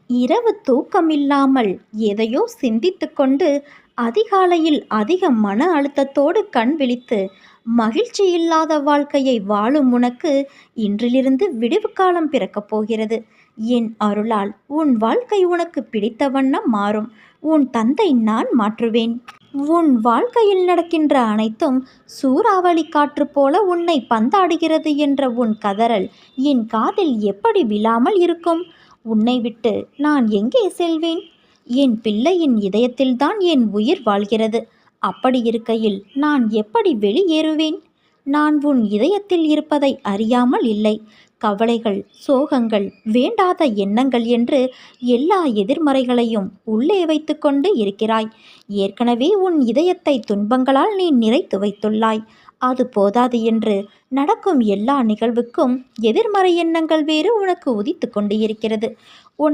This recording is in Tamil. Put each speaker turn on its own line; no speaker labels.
இரவு தூக்கமில்லாமல் எதையோ சிந்தித்துக்கொண்டு அதிகாலையில் அதிக மன அழுத்தத்தோடு கண் விழித்து மகிழ்ச்சி இல்லாத வாழ்க்கையை வாழும் உனக்கு இன்றிலிருந்து விடிவு காலம் பிறக்கப் போகிறது. என் அருளால் உன் வாழ்க்கை உனக்கு பிடித்த வண்ணம் மாறும். உன் தந்தை நான் மாற்றுவேன். உன் வாழ்க்கையில் நடக்கின்ற அனைத்தும் சூறாவளி காற்று போல உன்னை பந்தாடுகிறது என்ற உன் கதறல் என் காதில் எப்படி விழாமல் இருக்கும்? உன்னை விட்டு நான் எங்கே செல்வேன்? என் பிள்ளையின் இதயத்தில்தான் என் உயிர் வாழ்கிறது. அப்படி இருக்கையில் நான் எப்படி வெளியேறுவேன்? நான் உன் இதயத்தில் இருப்பதை அறியாமல் இல்லை. கவலைகள், சோகங்கள், வேண்டாத எண்ணங்கள் என்று எல்லா எதிர்மறைகளையும் உள்ளே வைத்துக்கொண்டு இருக்கிறாய். ஏற்கனவே உன் இதயத்தை துன்பங்களால் நீ நிறைத்து வைத்துள்ளாய். அது போதாது என்று நடக்கும் எல்லா நிகழ்வுக்கும் எதிர்மறை எண்ணங்கள் வேறு உனக்கு உதித்து கொண்டு இருக்கிறது. ஒன்றை